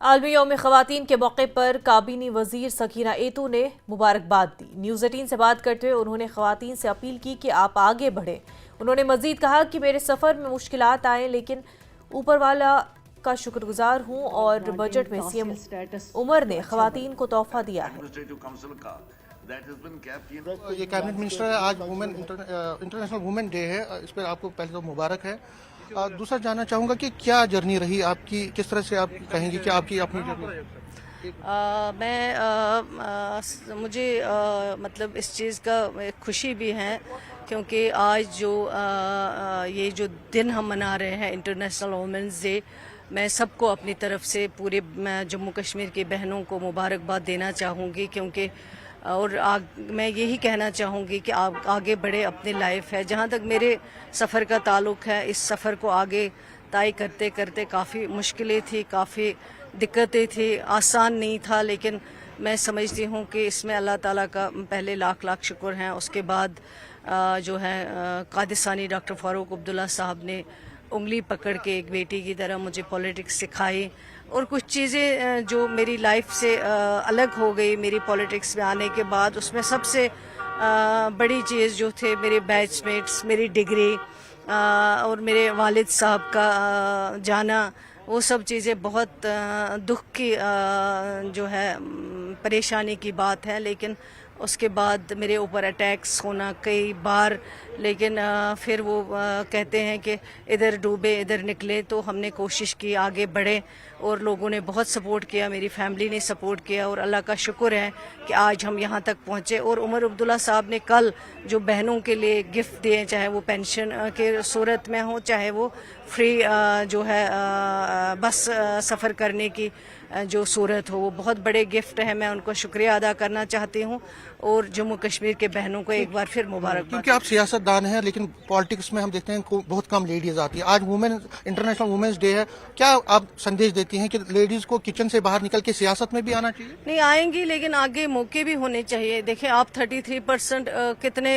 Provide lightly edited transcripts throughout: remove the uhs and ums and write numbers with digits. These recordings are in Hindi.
आलमी यौम ख़वातीन के मौके पर काबीनी वज़ीर सकीना एतू ने मुबारकबाद दी। न्यूज़ 18 से बात करते हुए उन्होंने ख़वातीन से अपील की कि आप आगे बढ़ें। उन्होंने मज़ीद कहा कि मेरे सफ़र में मुश्किलात आए लेकिन ऊपर वाला का शुक्रगुजार हूँ और बजट में सीएम उमर ने ख़वातीन को तोहफा दिया है। ये कैबिनेट मिनिस्टर है, आज इंटरनेशनल वुमेन डे है, इस पर आपको पहले तो मुबारक है। दूसरा जानना चाहूँगा कि क्या जर्नी रही आपकी, किस तरह से आप कहेंगे कि आपकी अपनी जर्नी? मुझे मतलब इस चीज़ का एक खुशी भी है क्योंकि आज जो ये जो दिन हम मना रहे हैं इंटरनेशनल वुमेंस डे, मैं सबको अपनी तरफ से पूरे जम्मू कश्मीर की बहनों को मुबारकबाद देना चाहूँगी क्योंकि मैं यही कहना चाहूँगी कि आप आगे बढ़े, अपनी लाइफ है। जहाँ तक मेरे सफ़र का ताल्लुक़ है, इस सफ़र को आगे तय करते करते काफ़ी मुश्किलें थी, काफ़ी दिक्कतें थी, आसान नहीं था, लेकिन मैं समझती हूँ कि इसमें अल्लाह ताला का पहले लाख लाख शुक्र हैं। उसके बाद जो है कादिसानी डॉक्टर फ़ारूक अब्दुल्ला साहब ने उंगली पकड़ के एक बेटी की तरह मुझे पॉलिटिक्स सिखाई और कुछ चीज़ें जो मेरी लाइफ से अलग हो गई मेरी पॉलिटिक्स में आने के बाद। उसमें सबसे बड़ी चीज़ जो थे मेरे बैचमेट्स, मेरी डिग्री और मेरे वालिद साहब का जाना, वो सब चीज़ें बहुत दुख की जो है परेशानी की बात है। लेकिन उसके बाद मेरे ऊपर अटैक्स होना कई बार, लेकिन फिर वो कहते हैं कि इधर डूबे इधर निकले, तो हमने कोशिश की आगे बढ़े और लोगों ने बहुत सपोर्ट किया, मेरी फैमिली ने सपोर्ट किया और अल्लाह का शुक्र है कि आज हम यहाँ तक पहुँचे। और उमर अब्दुल्ला साहब ने कल जो बहनों के लिए गिफ्ट दिए, चाहे वो पेंशन के सूरत में हो, चाहे वो फ्री जो है बस सफ़र करने की जो सूरत हो, वो बहुत बड़े गिफ्ट है। मैं उनको शुक्रिया अदा करना चाहती हूँ और जम्मू कश्मीर के बहनों को एक बार फिर मुबारक। क्योंकि आप सियासतदान हैं लेकिन पॉलिटिक्स में हम देखते हैं बहुत कम लेडीज आती है। आज इंटरनेशनल वुमेन्स डे है, क्या आप संदेश देती हैं कि लेडीज को किचन से बाहर निकल के सियासत में भी आना चाहिए? नहीं, आएंगी, लेकिन आगे मौके भी होने चाहिए। देखिए, आप 33% कितने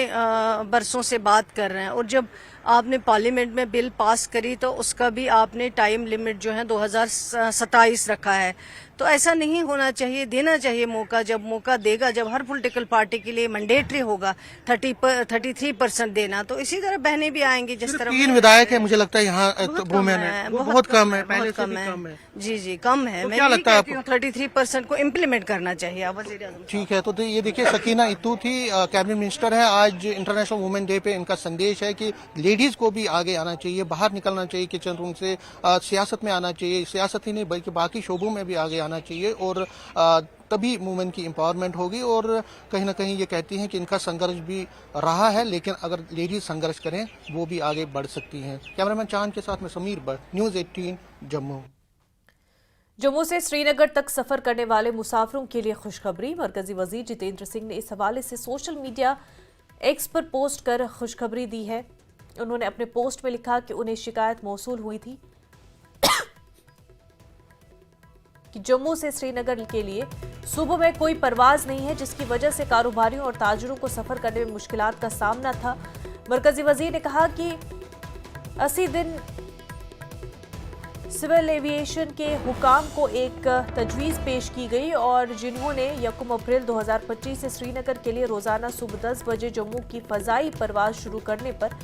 बरसों से बात कर रहे हैं और जब आपने पार्लियामेंट में बिल पास करी तो उसका भी आपने टाइम लिमिट जो है 2027 रखा है। तो ऐसा नहीं होना चाहिए, देना चाहिए मौका। जब मौका देगा, जब हर पॉलिटिकल पार्टी के लिए मैंडेटरी होगा 33% देना, तो इसी तरह बहनें भी आएंगी। जिस तरह 3 विधायक है, मुझे लगता है यहाँ वुमेन है, बहुत कम है, पहले से भी कम है। जी कम है। मैं क्या लगता है आपको? 33% को इम्प्लीमेंट करना चाहिए वज़ीर-ए-आज़म। ठीक है, तो ये देखिए सकीना एतू थी, कैबिनेट मिनिस्टर है। आज इंटरनेशनल वुमेन डे पे इनका संदेश है कि लेडीज को भी आगे आना चाहिए, बाहर निकलना चाहिए किचन रूम से, सियासत में आना चाहिए। सियासत ही नहीं बल्कि बाकी शोबों में भी आगे आना चाहिए और तभी वुमेन की एम्पावरमेंट होगी। और कहीं ना कहीं ये कहती हैं कि इनका संघर्ष भी रहा है, लेकिन अगर लेडीज संघर्ष करें वो भी आगे बढ़ सकती हैं। कैमरामैन चांद के साथ में समीर भट्ट, न्यूज़ 18 जम्मू। जम्मू से श्रीनगर तक सफर करने वाले मुसाफिरों के लिए खुशखबरी। मरकजी वजीर जितेंद्र सिंह ने इस हवाले से सोशल मीडिया एक्स पर पोस्ट कर खुशखबरी दी है। उन्होंने अपने पोस्ट में लिखा कि उन्हें शिकायत मौसूल हुई थी कि जम्मू से श्रीनगर के लिए सुबह में कोई परवाज नहीं है, जिसकी वजह से कारोबारियों और ताजरों को सफर करने में मुश्किलात का सामना था। मरकजी वजीर ने कहा कि 80 दिन सिविल एविएशन के हुकाम को एक तजवीज़ पेश की गई और जिन्होंने 1 अप्रैल 2025 से श्रीनगर के लिए रोजाना सुबह 10 बजे जम्मू की फ़ज़ाई परवाज शुरू करने पर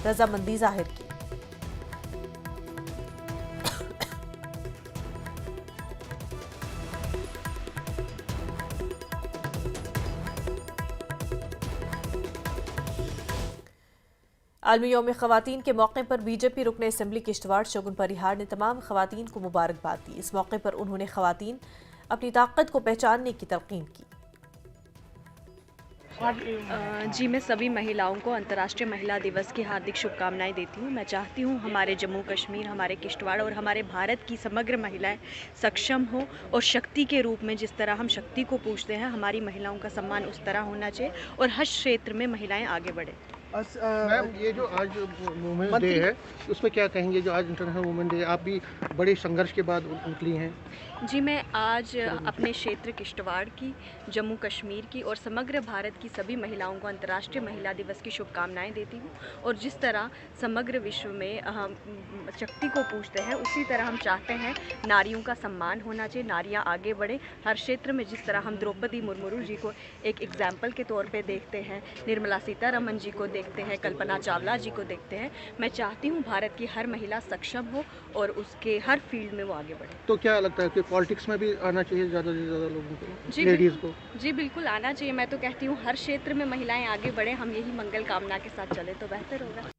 रजामंदी जाहिर की। आलमी यौम ख़वातीन के मौके पर बीजेपी रुकन असम्बली किश्तवाड़ शगुन परिहार ने तमाम ख़वातीन को मुबारकबाद दी। इस मौके पर उन्होंने ख़वातीन अपनी ताकत को पहचानने की तलक़ीन की। जी, मैं सभी महिलाओं को अंतर्राष्ट्रीय महिला दिवस की हार्दिक शुभकामनाएं देती हूँ। मैं चाहती हूँ हमारे जम्मू कश्मीर, हमारे किश्तवाड़ और हमारे भारत की समग्र महिलाएं सक्षम हो और शक्ति के रूप में, जिस तरह हम शक्ति को पूछते हैं, हमारी महिलाओं का सम्मान उस तरह होना चाहिए और हर क्षेत्र में महिलाएं आगे बढ़े। मैम ये जो आज वुमेन्स डे है उस पर क्या कहेंगे, जो आज इंटरनेशनल वुमेन डे, आप भी बड़े संघर्ष के बाद निकली हैं। जी, मैं आज अपने क्षेत्र किश्तवाड़ की, जम्मू कश्मीर की और समग्र भारत की सभी महिलाओं को अंतर्राष्ट्रीय महिला दिवस की शुभकामनाएं देती हूँ। और जिस तरह समग्र विश्व में हम शक्ति को पूजते हैं, उसी तरह हम चाहते हैं नारियों का सम्मान होना चाहिए, नारियाँ आगे बढ़े हर क्षेत्र में। जिस तरह हम द्रौपदी मुर्मू जी को एक एग्जाम्पल के तौर पर देखते हैं, निर्मला सीतारमन जी को देखते हैं, कल्पना चावला जी को देखते हैं, मैं चाहती हूँ भारत की हर महिला सक्षम हो और उसके हर फील्ड में वो आगे बढ़े। तो क्या लगता है कि पॉलिटिक्स में भी आना चाहिए ज़्यादा से ज़्यादा लोगों को, जी लेडीज़ को? जी बिल्कुल आना चाहिए। मैं तो कहती हूँ हर क्षेत्र में महिलाएं आगे बढ़े, हम यही मंगल कामना के साथ चले तो बेहतर होगा।